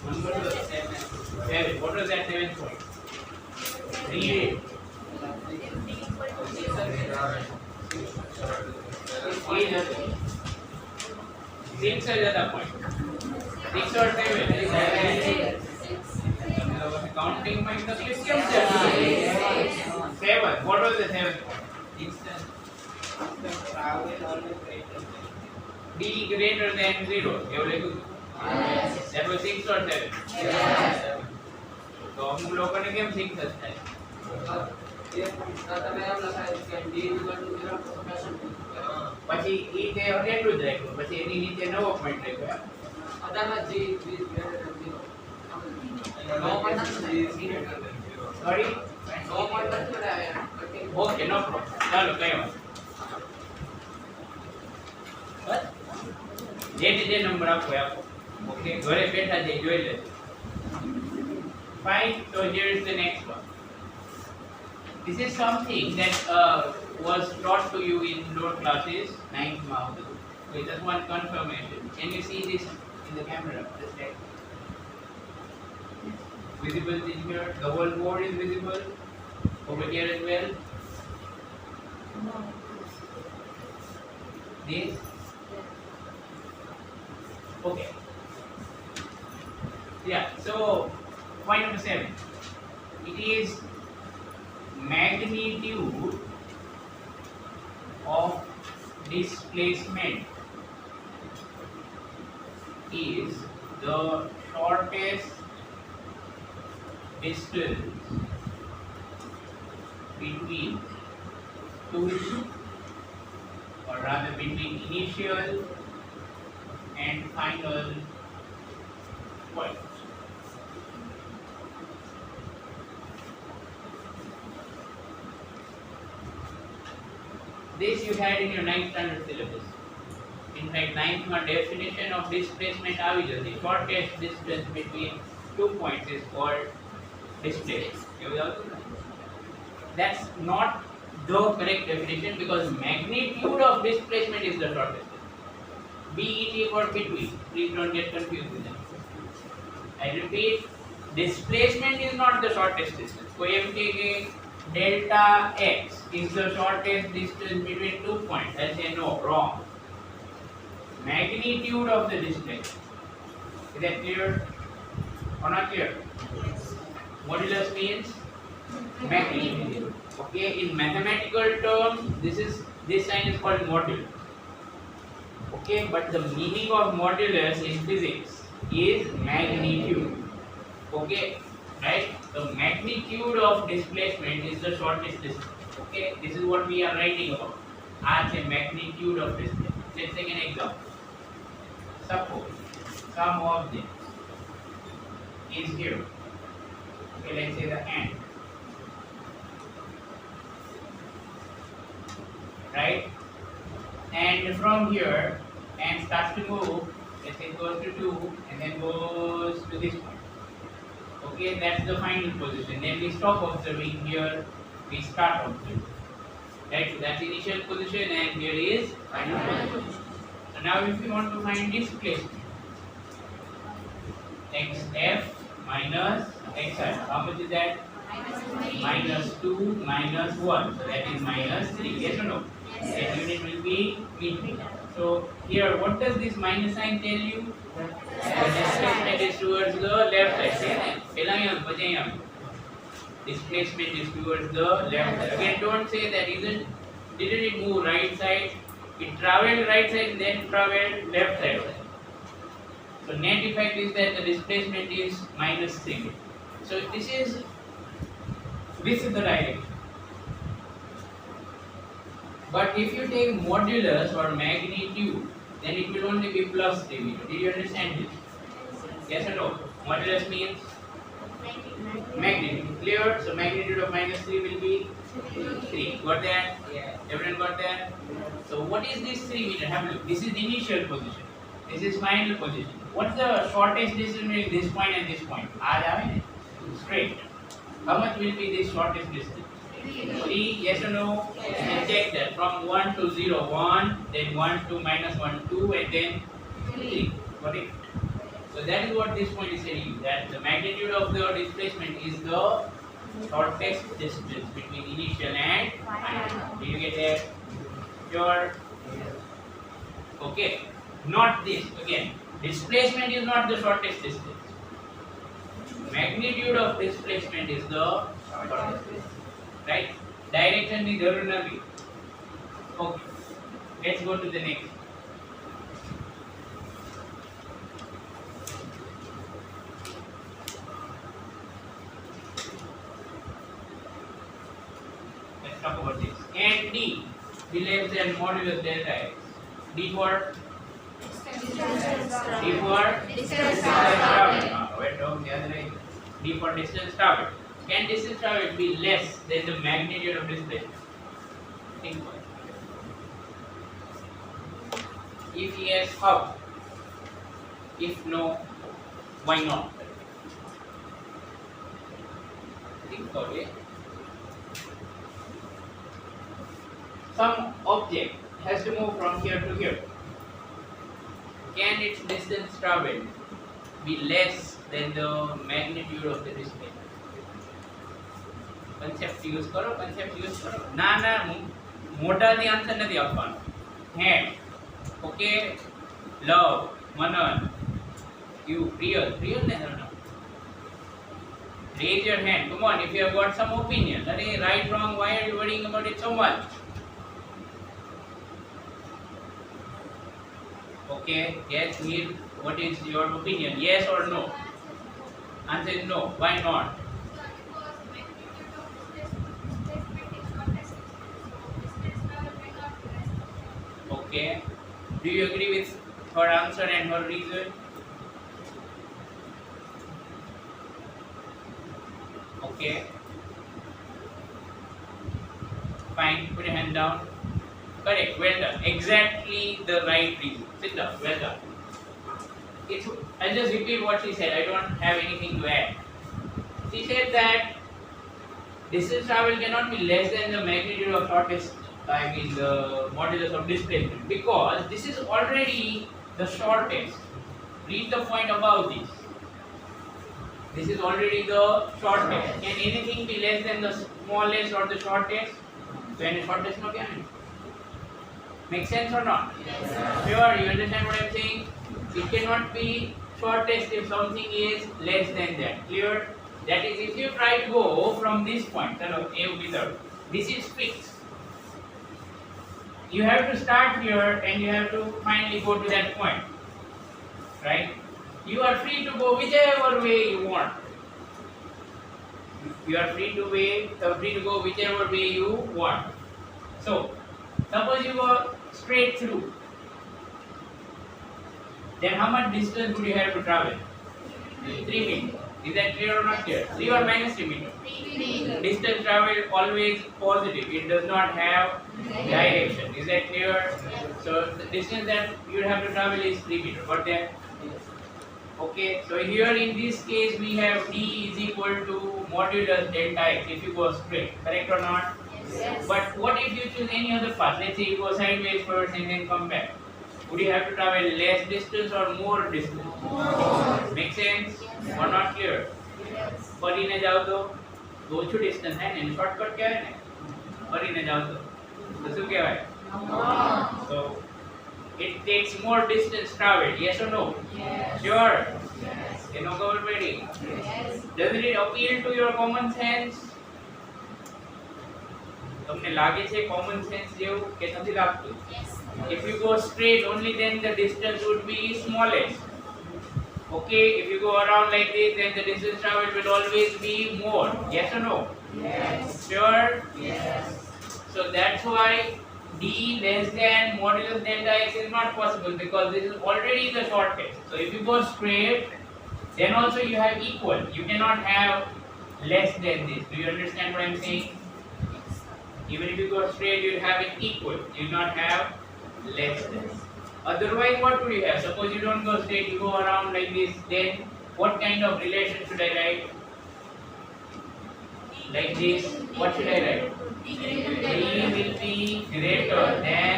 Number was 7. 7. What was that 7th point? Read it. Six is the point. 6 or 7? 7. Counting by the system. 7. What was the 7th point? D greater than 0. That was 6 or 7? तो हम लोगों ने केम 6 सकता है પછી ઈ તે એટલું જ રાખ્યું પછી એની નીચે નવો પોઈન્ટ રાખ્યો અદામાં જી સોરી ઓકે નો પ્રોબ્લેમ ચાલો કઈ વાત બસ જે નંબર આપો આપો ઓકે ઘરે બેઠા જે જોઈ લે fine so here is the next one. This is something that was taught to you in lower classes 9th month. So it just one confirmation. Can you see this in the camera? Just check. Visible in here. The whole board is visible over here as well. No. This. Okay. Yeah. So point number 7. It is magnitude of displacement is the shortest distance between two, or rather between initial and final point. This you had in your 9th standard syllabus. In fact, 9th month definition of displacement આવી જતી. Shortest distance between 2 points is called displacement. That's not the correct definition because magnitude of displacement is the shortest. BET or between. Please don't get confused with that. I repeat, displacement is not the shortest distance. कोई M के delta x is the shortest distance between 2 points. I say no, wrong. Magnitude of the distance. Is that clear or not clear? Modulus means magnitude. Okay, in mathematical terms, this sign is called modulus. Okay, but the meaning of modulus in physics is magnitude. Okay, right? The magnitude of displacement is the shortest distance. Okay, this is what we are writing about. As a magnitude of displacement. Let's take an example. Suppose some object is here. Okay, let's say the ant. Right? And from here, ant starts to move. Let's say it goes to 2 and then goes to this point. Okay, that's the final position. Then we stop observing here, we start observing. Right, so that's initial position and here is final position. So now if we want to find displacement, xf minus xi, how much is that? Minus 2 minus 1, so that is minus 3, yes or no? Yes. That unit will be meter. So here, what does this minus sign tell you? The displacement is towards the left side. Displacement is towards the left side. Again, don't say that didn't it move right side? It traveled right side and then traveled left side. So net effect is that the displacement is minus 3. So this is the direction. But if you take modulus or magnitude, then it will only be plus 3 meter. Did you understand this? Yes or no? Modulus means magnitude. Clear? So magnitude of minus 3 will be 3. Got that? Yeah. Everyone got that? So what is this 3 meter? Have a look. This is the initial position. This is final position. What's the shortest distance between this point and this point? Straight. How much will be this shortest distance? 3, yes or no? Yes. And check that from 1 to 0, 1, then 1 to minus 1, 2, and then 3. Got it? So that is what this point is telling you, that the magnitude of the displacement is the shortest distance between initial and final. Did you get that? Sure. Okay. Not this again. Displacement is not the shortest distance. Magnitude of displacement is the shortest distance. Right? Direction ની જરૂર નથી. Okay. Let's go to the next. Let's talk about this. And D be less than modulus delta x. D for D for distance traveled. Wait, don't the other way. D for distance traveled. Can distance traveled be less than the magnitude of displacement? Think about it. If yes, how? If no, why not? Think about it. Some object has to move from here to here. Can its distance traveled be less than the magnitude of the displacement? Concept use करो. ना मोटा नी answer नहीं આપવાનો. Hand. Okay. Love. Manan. You real नहीं ना. Raise your hand. Come on, if you have got some opinion. Are right, wrong? Why are you worrying about it so much? Okay, yes, Neil, what is your opinion? Yes or no? Answer is no. Why not? Okay. Do you agree with her answer and her reason? Okay. Fine. Put your hand down. Correct. Well done. Exactly the right reason. Sit down. Well done. I'll just repeat what she said. I don't have anything to add. She said that distance travel cannot be less than the magnitude of shortest, the modulus of displacement, because this is already the shortest. Read the point above this. This is already the shortest. Can anything be less than the smallest or the shortest? So any shortest no can. Make sense or not? Yes, sir. Sure, you understand what I'm saying? It cannot be shortest if something is less than that. Clear? That is, if you try to go from this point, this is fixed. You have to start here and you have to finally go to that point. Right? You are free to go whichever way you want. You are free to go whichever way you want. So, suppose you go straight through. Then how much distance would you have to travel? 3 meters. Is that clear or not clear? 3 or minus 3 meters? 3 meters. Distance traveled always positive. It does not have direction. Is that clear? So the distance that you have to travel is 3 meters. Got that? Okay. So here in this case we have D is equal to modulus delta x if you go straight. Correct or not? Yes. But what if you choose any other path? Let's say you go sideways first and then come back. Would you have to travel less distance or more distance? More. Make sense? Yes. Or not clear? Yes. ફરીને જાઓ તો ઓછું distance થાય ને shortcut કહેવાય ને ફરીને જાઓ તો શું કહેવાય? So it takes more distance traveled. Yes or no? Yes. Sure. Yes. એનો ખબર પડી? Yes. Doesn't it appeal to your common sense? તમને લાગે છે common sense જેવું કે નથી લાગતું? Yes. If you go straight, only then the distance would be smallest. Okay, if you go around like this, then the distance traveled will always be more. Yes or no? Yes. Sure? Yes. So that's why D less than modulus delta x is not possible, because this is already the shortest. So if you go straight, then also you have equal. You cannot have less than this. Do you understand what I'm saying? Even if you go straight, you have it equal. You do not have less than. Otherwise, what would you have? Suppose you don't go straight, you go around like this, then what kind of relation should I write? Like this, what should I write? D will be greater than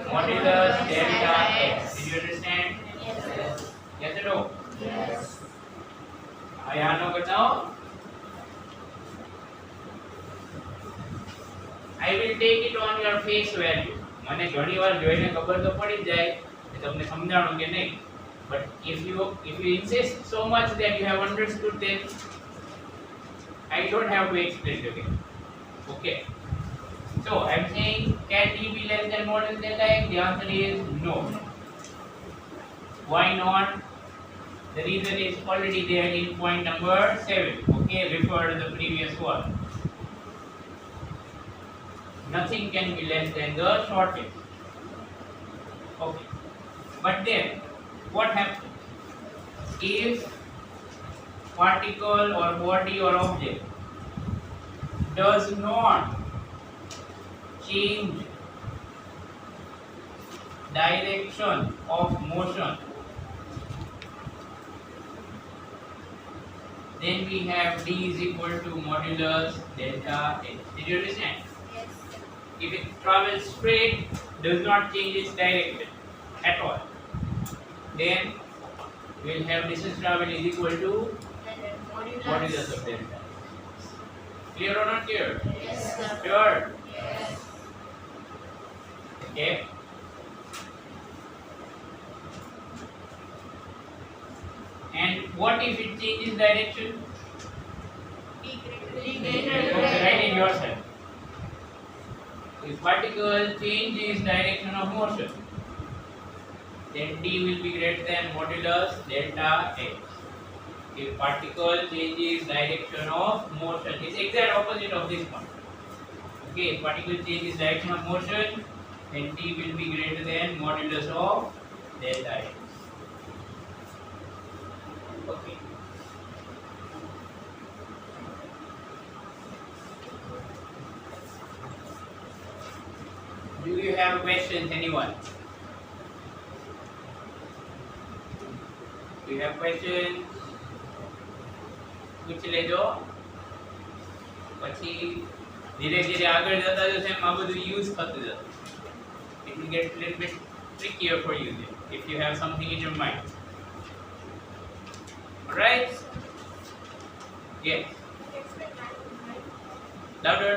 modulus delta x. Did you understand? Yes. Yes or no? Yes. હવે આનો બતાવો. I will take it on your face value. મને ઘણીવાર જોઈને ખબર તો પડી જ જાય કે તમને સમજાણું કે નહીં. But if you insist so much that you have understood, then I don't have to explain it again. Okay. So I'm saying, can D be less than model delta x? The answer is no. Why not? The reason is already there in point number 7. Okay, refer to the previous one. Nothing can be less than the shortest. Okay. But then, what happens if particle or body or object does not change direction of motion? Then we have D is equal to modulus delta x. Did you understand? Yes. If it travels straight, does not change its direction at all, then we'll have distance travel is equal to modulus of delta. Clear or not clear? Yes, sir. Sure. Yes. Okay. And what if it changes direction? D Okay, greater write it yourself. If particle changes direction of motion, then D will be greater than modulus delta x. If particle changes direction of motion, it's exact opposite of this one. Okay, if particle changes direction of motion, then D will be greater than modulus of delta x. Okay. Do you have questions, anyone? Do you have questions? પૂછી લેજો. પછી ધીરે ધીરે આગળ જતા જશે એમ આ બધું યુઝ થતું જશે. It will get a little bit trickier for you then, if you have something in your mind. Alright? Yes. Louder.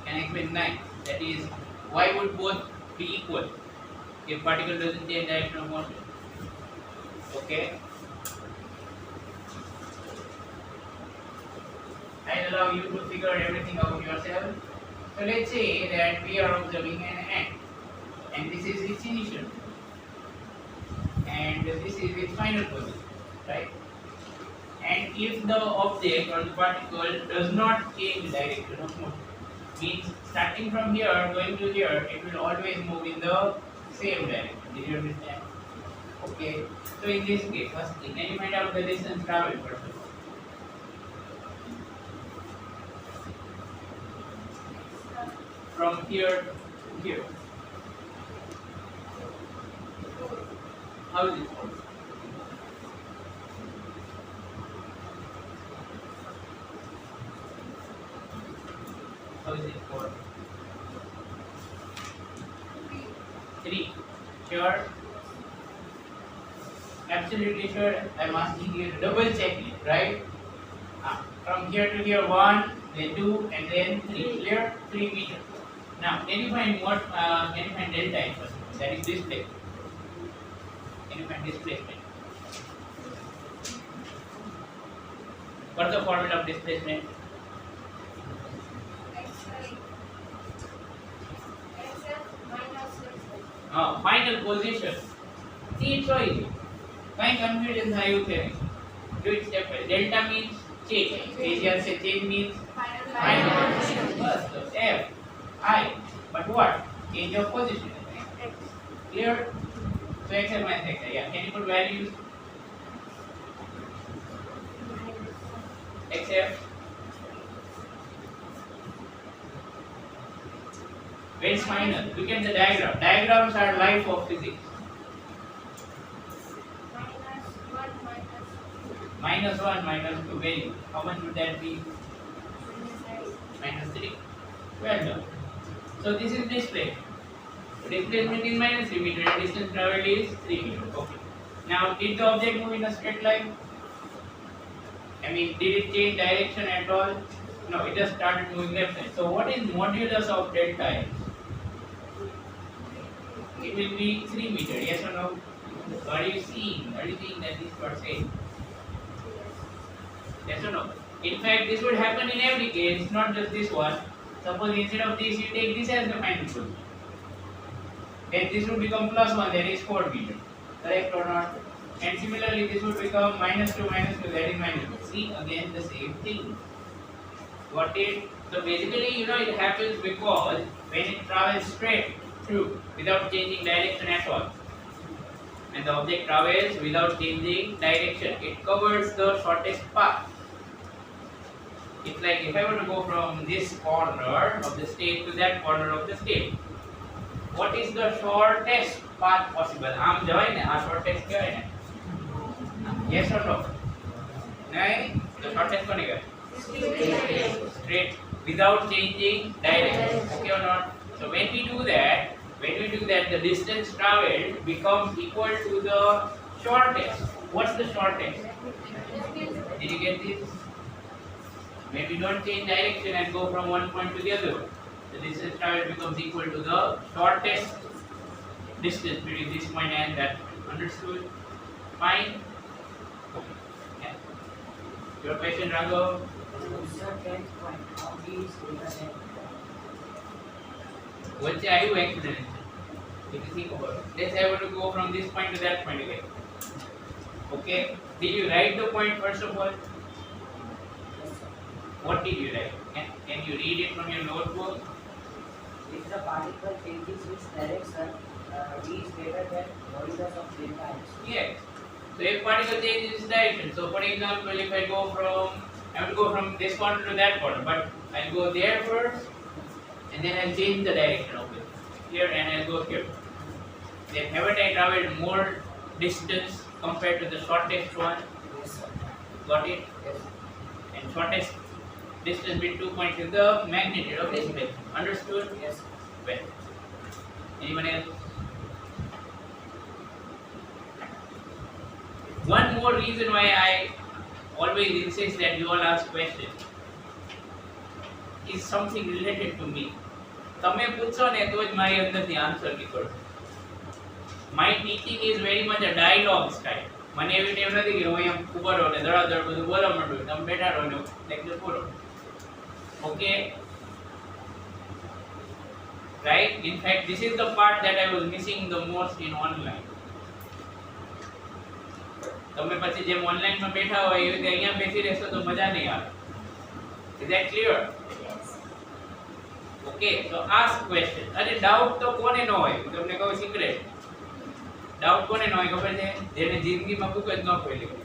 Can explain 9. That is, why would both be equal if particle doesn't change direction of motion? Okay. I'll allow you to figure everything out yourself. So let's say that we are observing an ant, and this is its initial, and this is its final position, right? And if the object or the particle does not change direction of motion, means starting from here going to here, it will always move in the same direction. Did you understand? Okay. So in this case, firstly, can you find out the distance traveled first of all? From here to here. How is it? How is it for? 3. Sure? Absolutely sure. I'm asking you to double check it, right? From here to here, 1, then 2, and then 3. Clear? 3 meters. Now, can you find delta in first? That is displacement. Can you find displacement? What's the formula of displacement? Final position. See, it's so easy. Find confusion થયું છે. Do it step by step. Delta means change. Here say change means final position. First, so F, I. But what? Change of position. Clear? So X and minus X. Yeah. Can you put values? XF. Where is minus? Look at the diagram. Diagrams are life of physics. Minus 1, minus 2 value. How much would that be? Minus 3. Well done. So this is displacement. Displacement is minus 3 meters. Distance traveled is 3 meters. Okay. Now, did the object move in a straight line? I mean, did it change direction at all? No, it just started moving left side. So, what is modulus of delta x? It will be 3 meter. Yes or no? So are you seeing? Are you seeing that this was saying? Yes or no? In fact, this would happen in every case, not just this one. Suppose instead of this, you take this as the magnitude. Then this would become plus 1, that is 4 meter. Correct or not? And similarly, this would become minus 2, that is magnitude. See, again the same thing. Got it? So basically, it happens because when it travels straight through without changing direction at all, and the object travels without changing direction, it covers the shortest path. It's like if I were to go from this corner of the state to that corner of the state, what is the shortest path possible? આમ જવાય ને આ shortest કહેવાય ને? Yes or no? નહીં? The shortest કોને કહેવાય? Straight without changing direction. Okay or not? So when we do that, the distance traveled becomes equal to the shortest. What's the shortest? Did you get this? When we don't change direction and go from one point to the other, the distance traveled becomes equal to the shortest distance between this point and that. Understood? Fine? Okay. Yeah. Your question, Raghav? વચ્ચે આવ્યું explanation. If you think about it, let's say I want to go from this point to that point again. Okay, did you write the point first of all? What did you write? Can you read it from your notebook? If the particle changes its direction, v is greater than modulus of delta x. Yes. So if particle changes its direction, so for example, if I have to go from this corner to that corner, but I'll go there first, and then I'll change the direction of it here, and I'll go here. Then haven't I traveled more distance compared to the shortest one? Yes, sir. Got it? Yes. And shortest distance between 2 points is the magnitude of this place. Understood? Yes. Well. Anyone else? One more reason why I always insist that you all ask questions is something related to me. તમે પૂછો ને તો જ મારી અંદરથી answer નીકળશે. My teaching is very much a dialogue style. મને એવી ટેવ નથી કે હું એમ ઉભો રહું ને ધડાધડ બધું બોલવા માંડું, તમે બેઠા રહો ને લેક્ચર પૂરો. Okay, right? In fact, this is the part that I was missing the most in online. તમે પછી જેમ ઓનલાઈનમાં બેઠા હોય એવી રીતે અહીંયા બેસી રહેશો તો મજા નહીં આવે. Is that clear? Okay, so ask question. અરે ડાઉટ તો કોને ન હોય? હું તમને કહું સિક્રેટ. ડાઉટ કોને ન હોય ખબર છે? જેને જિંદગીમાં બુક જ ન ખોલી હોય,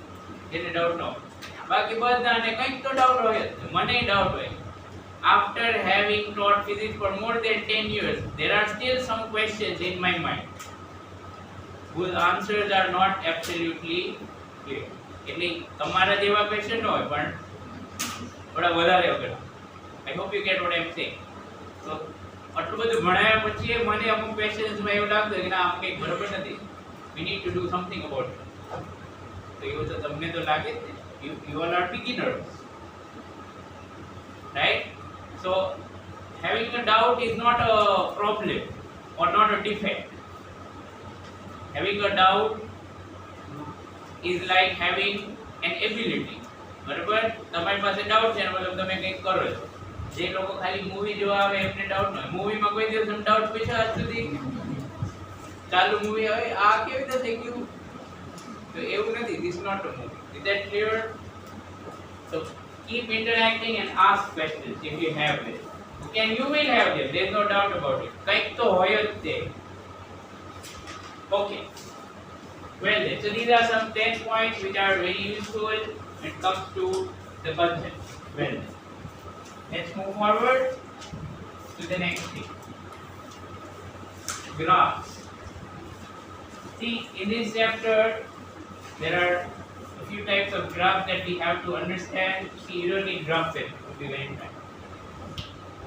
જેને ડાઉટ ન હોય. બાકી બધાને કંઈક તો ડાઉટ હોય જ. મને ડાઉટ હોય. After having taught physics for more than 10 years, there are still some questions in my mind whose answers are not absolutely clear. એટલે તમારા જેવા ક્વેશ્ચન ન હોય પણ થોડા વધારે વગર. I hope you get what I'm saying. So આટલું બધું ભણાવ્યા પછી મને અમુક ક્વેશ્ચન્સમાં એવું લાગતું કે ના આમ કંઈક બરોબર નથી. We need to do something about it. તો એવું તો તમને તો લાગે જ ને. You all are beginners. Right? So having a doubt is not a problem or not a defect. Having a doubt is like having an ability. બરાબર? તમારી પાસે ડાઉટ છે મતલબ તમે કંઈક કરો છો. જે લોકો ખાલી મૂવી જોવા આવે એમને ડાઉટ ન હોય. મૂવીમાં કોઈ દિવસ તમે ડાઉટ પૂછ્યા આજ સુધી? ચાલુ મૂવી આવે આ કેવી રીતે થઈ ગયું? તો એવું નથી. This is not a movie. Is that clear? So keep interacting and ask questions if you have them. And you will have them. There is no doubt about it. કંઈક તો હોય જ તે. Okay. Well then, so these are some 10 points which are very useful when it comes to the concept. Well then, let's move forward to the next thing. Graphs. See, in this chapter, there are a few types of graphs that we have to understand. See, you don't need graph paper to be very frank.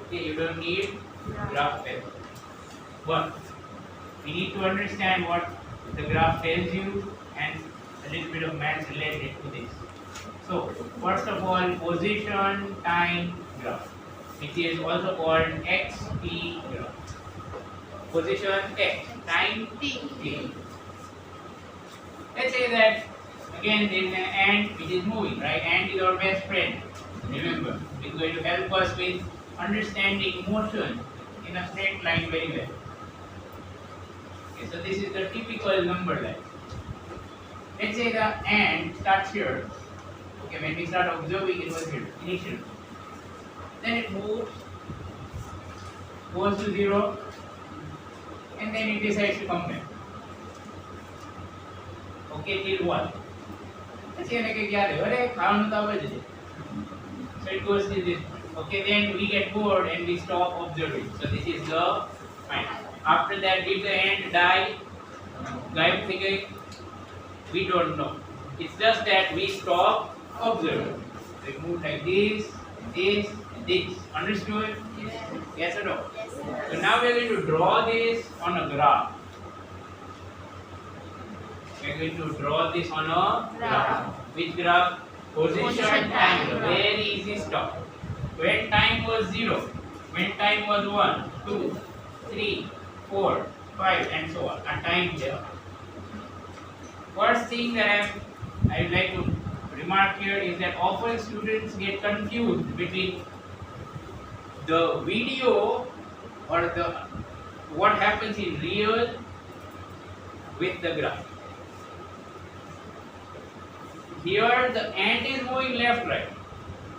Okay, you don't need graph paper. But we need to understand what the graph tells you and a little bit of math related to this. So, first of all, position time graph, which is also called XT graph. Position X, time T. Let's say that again there is an ant which is moving, right? Ant is our best friend. Remember, it's going to help us with understanding motion in a straight line very well. Okay, so this is the typical number line. Let's say the ant starts here. Okay, when we start observing it was here, initially. Then it moves, goes to 0, and then it decides to come back. Okay, till 1. પછી એને કઈ યાદ આવે અરે ખાવાનું તો આવે જ છે. So it goes till this point. Okay, then we get bored and we stop observing. So this is the point. After that, did the ant die? Gaib થઈ ગઈ? We don't know. It's just that we stop observing. We move like this, this, this. Understood? Yes or no? So now we are going to draw this on a graph. We are going to draw this on a graph. Which graph? Position time. Very easy stuff. When time was 0, when time was 1, 2, 3, 4, 5, and so on. A time there. First thing that I would like to remark here is that often students get confused between the video or the what happens in real with the graph. Here the ant is moving left right,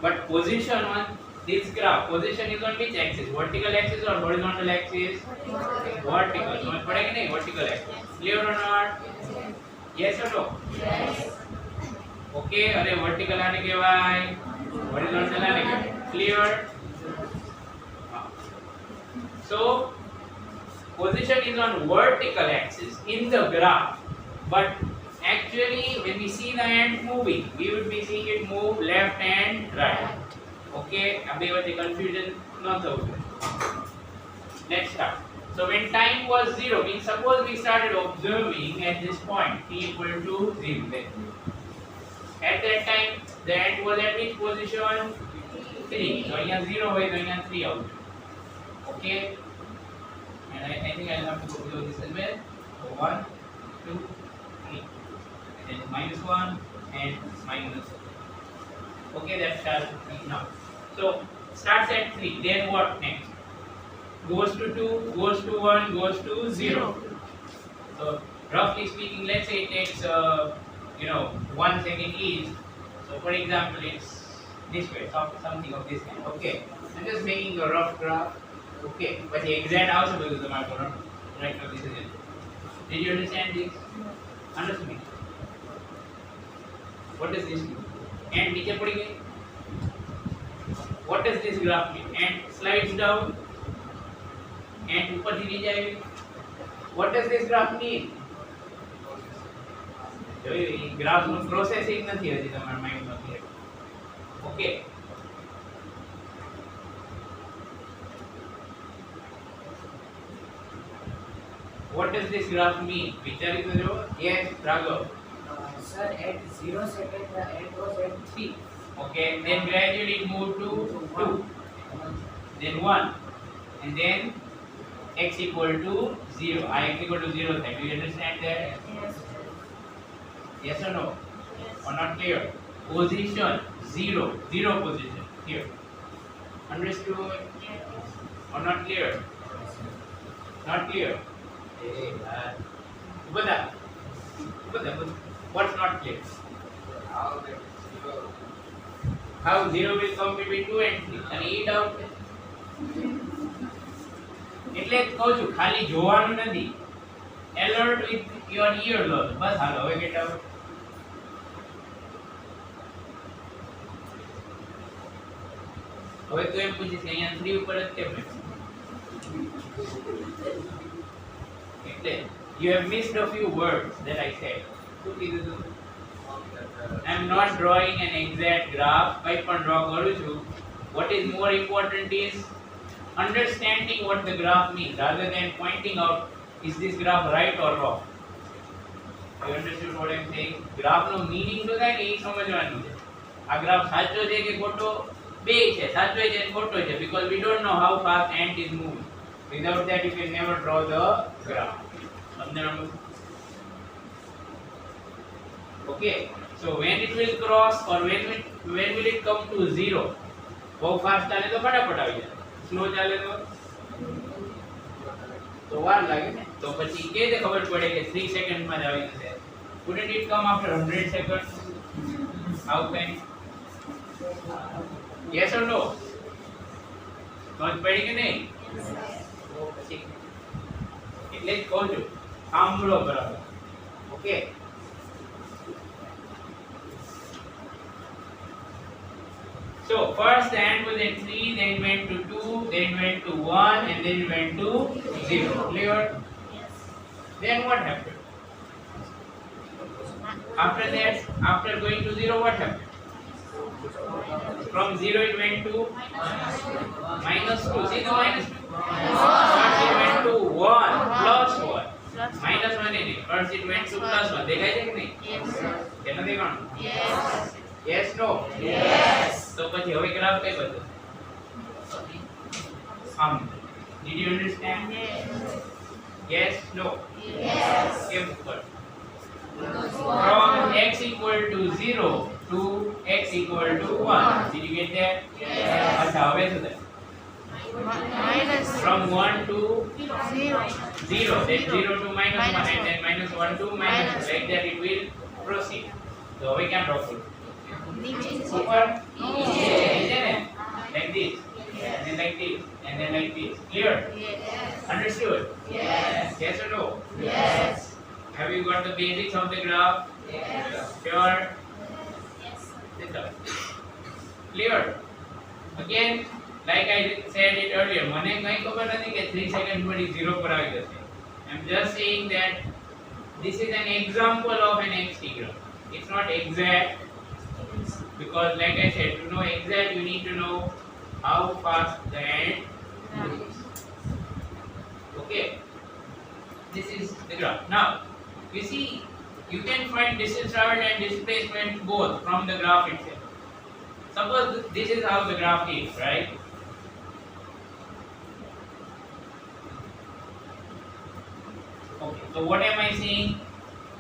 but position on this graph, position is on which axis? Vertical axis or horizontal axis? Vertical. So padega nahi vertical axis. Clear or not? Yes or no? Yes. Okay, are vertical aane kehvay, horizontal aane kehvay. Clear? So position is on vertical axis in the graph, but actually when we see the ant moving, we would be seeing it move left and right. Okay, abhi vachhe confusion no thau. Let's start. So when time was 0, means suppose we started observing at this point t equal to 0 then. At that time the ant was at which position? 3. So here 0 hoy to here 3 out. Okay, and I think I'll have to go below this as well. So 1, 2, 3, and then -1 and -1. Okay, that starts now. So starts at 3. Then what next? Goes to 2, goes to 1, goes to 0. So roughly speaking, let's say it takes 1 second each. So for example, it's this way, something of this kind. Okay, I'm just making a rough graph. Okay, but the exact also because the mark right now this is it. Did you understand this? Understood me? What does this mean? And niche padi gayi. What does this graph mean? And slides down. And upar thi niche aavi. What does this graph mean? જોયું એ graph નું processing નથી હજી તમારા mind માં clear. Okay, what does this graph mean? વિચારી તો જો. Yes, Raghav. Sir, at 0 second the ant was at 3. Okay, then gradually it moved to 2, then 1, and then x equal to 0. I x equal to 0 then. Do you understand that? Yes. Yes or no? Yes. Or not clear? Position 0, 0 position here. Understood? Yes. Or not clear? Not clear? Bada. What's not clear? How 0 will come between 2 and 3? And e doubt. એટલે જ કહું છું ખાલી જોવાનું નથી, alert with your ear loss. બસ હાલો હવે get out. હવે તો એમ પૂછીશ કે અહીંયા 3 ઉપર જ કેમ નથી? એટલે you have missed a few words that I said. શું કીધું તું? I am not drawing an exact graph. કંઈ પણ draw કરું છું. What is more important is understanding what the graph means rather than pointing out is this graph right or wrong. You understood what I'm saying? Graph નો meaning તો થાય કે એ સમજવાનું છે. આ ગ્રાફ સાચો છે કે ખોટો બે છે, સાચો છે અને ખોટો છે, because we don't know how fast ant is moving. Without that you can never draw the graph. સમજણું? Okay, so when it will cross or when will it come to zero? બહુ ફાસ્ટ ચાલે તો ફટાફટ આવી જાય, slow ચાલે તો વાર લાગે ને. તો પછી કે રીતે ખબર પડે કે 3 સેકન્ડમાં જ આવી જશે? Wouldn't it come after 100 seconds? How can? Yes or no? સમજ પડી કે નહીં? તો પછી એટલે જ કહું છું સાંભળો બરાબર. Okay, so first the ant was at 3, then went to 2, then went to 1, and then went to 0. Clear? Then what happened? After that, after going to 0, what happened? From 0 it went to minus 2. See the minus 2? First it went to 1 plus 1. Minus 1 in it. First it went to plus 1. દેખાય છે કે નહીં? કેનો દેખાણું? Yes, no? Yes. તો પછી હવે graph કઈ બદલ? Did you understand? Yes, no? Yes. કેમ ઉપર? From x equal to 0 to x equal to 1. Did you get that? Yes. અચ્છા, હવે શું થાય? Minus From 1 to 0. 0, then 0 to minus 1, and then minus 1 to minus 2. Minus Like that it will proceed. So હવે ક્યાં drop કરું? નીચે. ઉપર? નીચે. નીચે ને? Like this, and then like this, and then like this. Clear? Yes. Understood? Yes. Yes or no? Yes. Have you got the basics of the graph? Yes. Sure? Yes. Sit down. Clear? Again, like I said it earlier, મને કઈ ખબર નથી કે 3 second પછી 0 પર આવી જશે. I'm just saying that this is an example of an integral. It's not exact, because like I said, to know exact you need to know how fast the ant moves. Okay, this is the graph. Now you see, you can find distance traveled and displacement both from the graph itself. Suppose this is how the graph is, right? Okay, so what am I saying?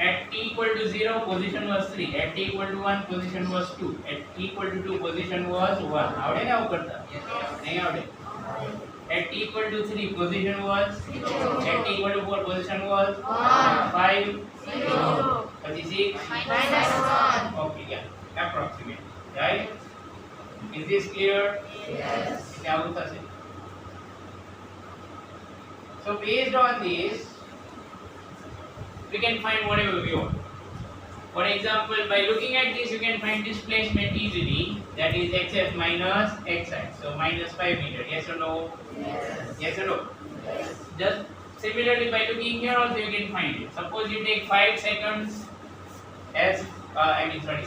At t equal to 0, position was 3. At t equal to 1, position was 2. At t equal to 2, position was 1. આવડે ને આવું કરતા? નહીં આવડે. At t equal to 3, position was 0. At t equal to 4, position was 5. 0. પછી 6. Minus 1. Okay, yeah, approximate, right? Is this clear? Yes. એટલે આવું થશે. So based on this, we can find whatever we want. For example, by looking at this, you can find displacement easily. That is xf minus xi. So minus 5 meter. Yes or no? Yes. Yes or no? Yes. Just similarly, by looking here also you can find it. Suppose you take 5 seconds as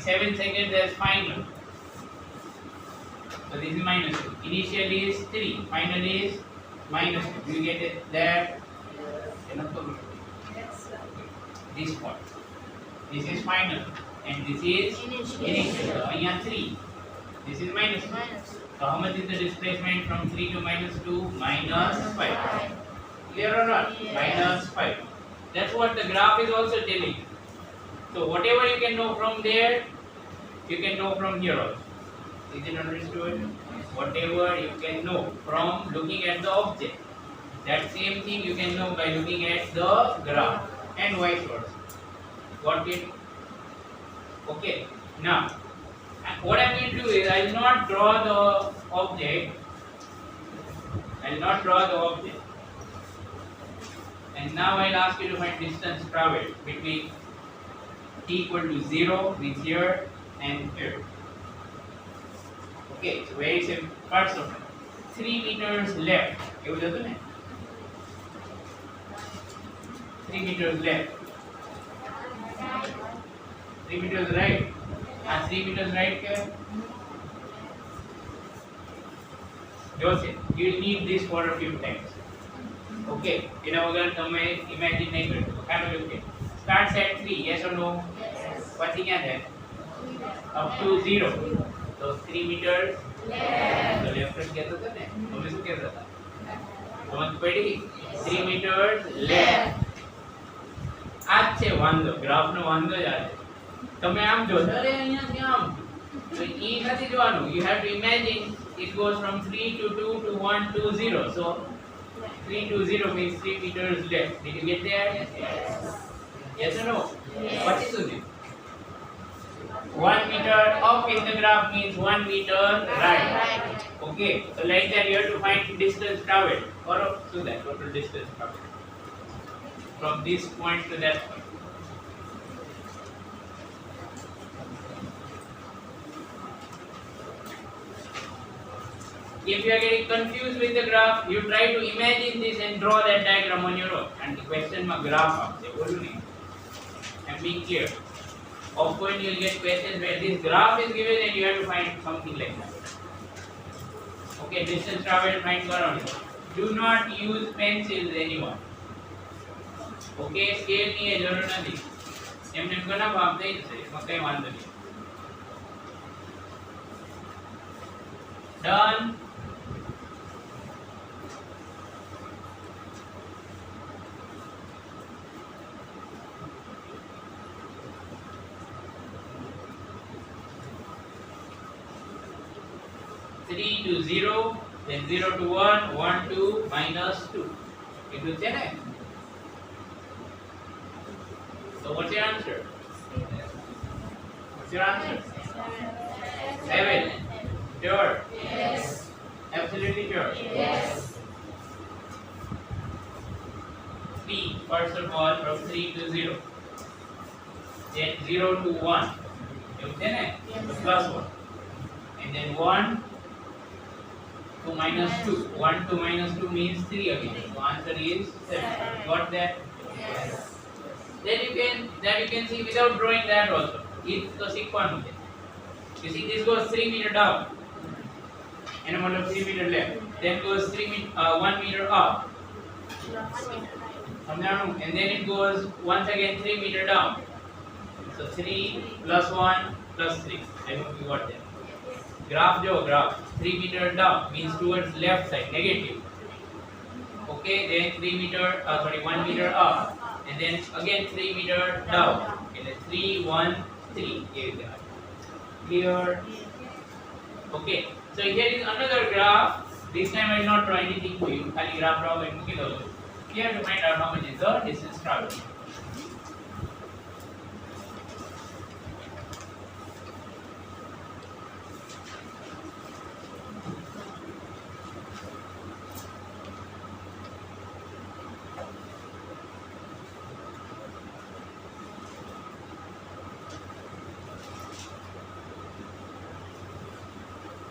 7 seconds as final. So this is minus 2. Initial is 3. Final is minus 2. You get it there? Enough for me. This point. This is final. And this is initial. So here 3. This is minus 2. Minus. So how much is the displacement from 3 to minus 2? Minus 5. Clear or not? Yes. Minus 5. That's what the graph is also telling you. So whatever you can know from there, you can know from here also. Is it understood? Whatever you can know from looking at the object, that same thing you can know by looking at the graph, and vice versa. Got it? Okay. Now, what I'm going to do is I will not draw the object. I will not draw the object. And now I'll ask you to find distance traveled between t equal to 0, which here, and here. Okay, so very simple. First of all, 3 meters left. એવું જતું ને? 3 meters left. 3 meters right. 3 meters right કહેવાય. Joseph, you will need this for a few times. Okay, એના વગર તમે imagine નહીં કરી શકો. Have a look at it. starts at 3, yes or no? પછી ક્યાં જાય? Up to 0. So 3 meters. તો લેફ્ટ જ કહેતો હતો ને, તમે શું કહેતા હતા? સમજ પડી? 3 meters left. આ જ છે વાંધો, ગ્રાફનો વાંધો જ આ છે. તમે આમ જો, અરે અહીંયાથી આમ, તો એ નથી જોવાનું. You have to imagine it goes from 3 to 2 to 1 to 0. So 3 to 0 means 3 meters left. Did you get there? Yes or no? What is it? 1 meter up in the graph means 1 meter right. Okay, so like that you have to find distance traveled, or so that total distance traveled from this point to that point. If you are getting confused with the graph, you try to imagine this and draw that diagram on your own. And the question ma graph aapse bolu nahi. I'm being clear. Often you will get questions where this graph is given and you have to find something like that. Okay, distance traveled find karo. Do not use pencils anyone. Okay, scale ની એ જરૂર નથી. એમને ઘણા ભાગ થઈ જશે, એમાં કઈ વાંધો નહીં. Done. Three to 0, then 0 to 1, 1 to minus 2. It will say. So what's your answer? What's your answer? 7. Sure? Yes. Absolutely sure? Yes. P, first of all, from 3 to 0. Then 0 to 1. You understand? Yes. Plus 1. And then 1 to minus 2. 1 to minus 2 means 3 again. So answer is 7. Got that? Yes. Then you can see without drawing that also. It's the sequence. You see this goes 3 meter down. And amount of 3 meter left. Then goes 1 meter up. And then it goes once again 3 meter down. So 3 plus 1 plus 3. I hope you got that. Graph jo graph. 3 meter down means towards left side, negative. Okay, then 1 meter up. And then again 3 meter down. And then 3, 1, 3. Clear? Okay. So here is another graph. This time I will not draw anything for you. Khali graph draw and you have to find out how much is the distance traveled.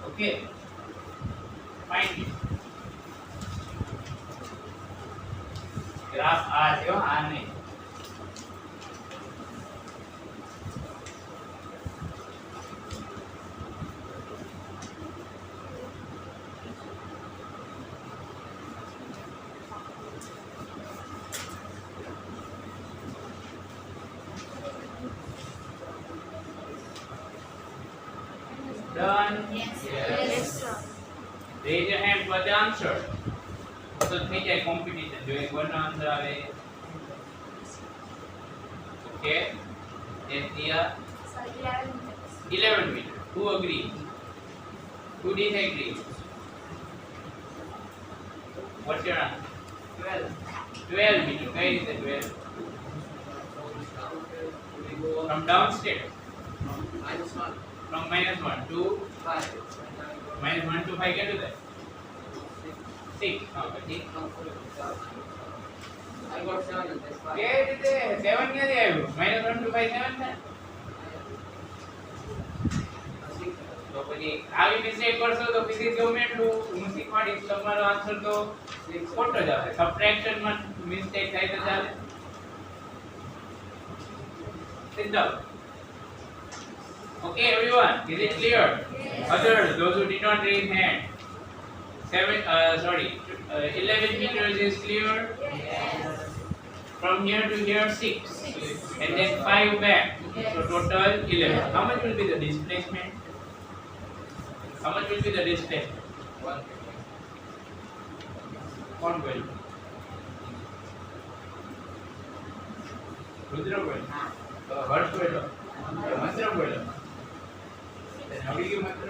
Okay, find it. Graph आ जो आने. Done. Yes. Raise your hand for the answer. So થઈ જાય competition. જો એક નો answer આવે. Okay. Then here 11 meter. Who agrees? Who disagrees? What's your answer? 12 meter. Where is the 12? From downstairs. From minus 1 to minus 1 to 5 get to that. 6. Okay. I got 7. That's why. કે રીતે 7 ક્યાંથી આવ્યું? minus 1 to 5 7 થાય. તો પછી આવી mistake કરશો તો ફિઝિક્સ ગમે એટલું હું શીખવાડીશ તમારો આન્સર તો ખોટો જ આવે. સબટ્રેક્શન માં મિસ્ટેક થાય તો ચાલે. Sit down. Okay, everyone, is it clear? Yes. Others, those who did not raise hand. 11 meters is clear. Yes. From here to here 6. and then 5 back. So total 11. How much will be the displacement? How much will be the displacement? कौन बोल? रुद्र बोल. हर्ष बोल. मंत्र बोल. नवरी की मंत्र.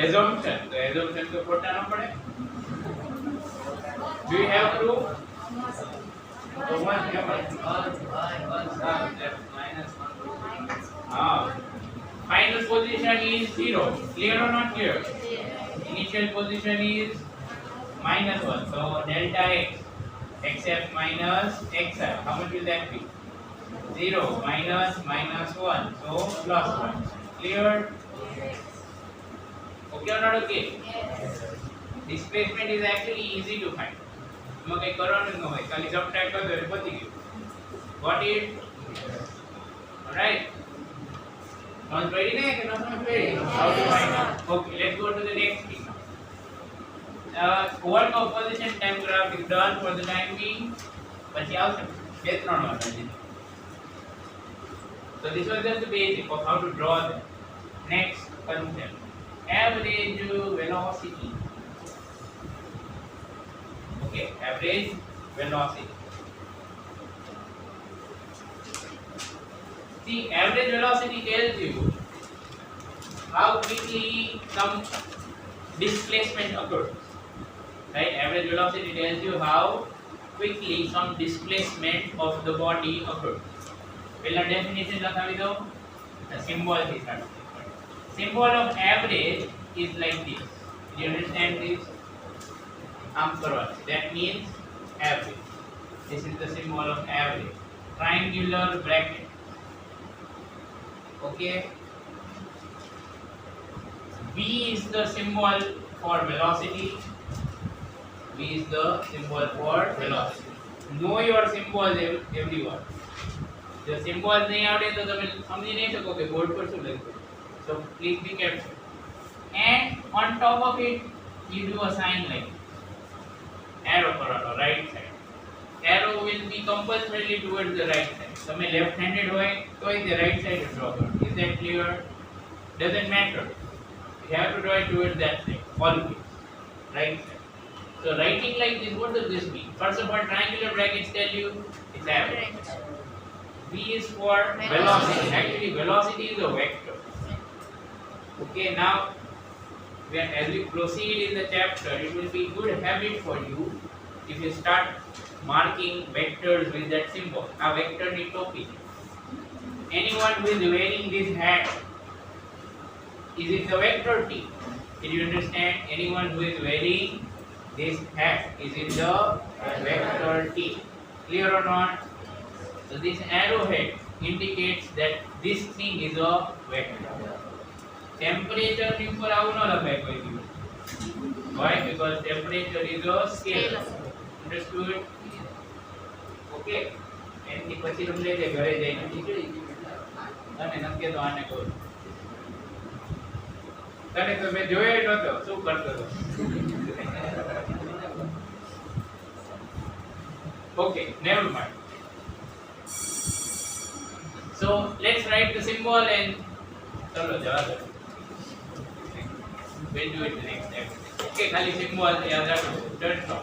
Assumption. तो assumption को खोटा ना पड़े. Do you have proof? So one here. Final position is 0. Clear or not clear? Initial position is -1. So delta x, xf minus xi. How much will that be? 0 minus -1. So +1. Clear? Okay or not okay? Displacement is actually easy to find. એમાં કઈ કરવાનું ન હોય ખાલી subtract કરો એટલે પતી ગયું. Got it? Alright. Sounds ready ને કે not ready? How to find out? Okay, let's go to the next thing. Work of position time graph is done for the time being. પછી આવશે બે ત્રણ વાર. So this was just the basic of how to draw the next concept. Average velocity. Okay, average velocity. See, average velocity tells you how quickly some displacement occurs. Right? Average velocity tells you how quickly some displacement of the body occurs. પહેલા definition લખાવી દો. The symbol થી start. Symbol of average is like this. Do you understand this? That means average. This is the symbol of average. Triangular bracket. Okay. V is the symbol for velocity. V is the symbol for velocity. Know your symbols, everyone. The symbols नहीं आवड़े तो તમે સમજી નહીં શકો કે board પર શું લખ્યું. So please be careful. And on top of it, you do a sign like arrow કરવાનો right side. Arrow will be compulsorily towards the right side. તમે left handed હોય તોય the right side draw કરો. Is that clear? Doesn't matter. You have to draw it towards that side always. Right side. So writing like this, what does this mean? First of all, triangular brackets tell you it's average. V is for velocity. Actually, velocity is a vector. Okay, now as we proceed in the chapter, it will be good habit for you if you start marking vectors with that symbol. A vector ni topi. Anyone who is wearing this hat, is it the vector T? Did you understand? Anyone who is wearing this hat, is it the vector T? Clear or not? So this arrowhead indicates that this thing is a vector. Temperature ની ઉપર આવું ન લખાય કોઈ દિવસ. Why? Because temperature is a scalar. Understood? Okay. એની પછી તમને જે ઘરે જઈને નીકળી અને નક્કી તો આને કહું. તને તો મેં જોયો નહોતો શું કરતો હતો. Okay, never mind. So let's write the symbol and चलो जवा दो. We'll do it the next time. Okay, खाली symbol याद रखो. Don't stop.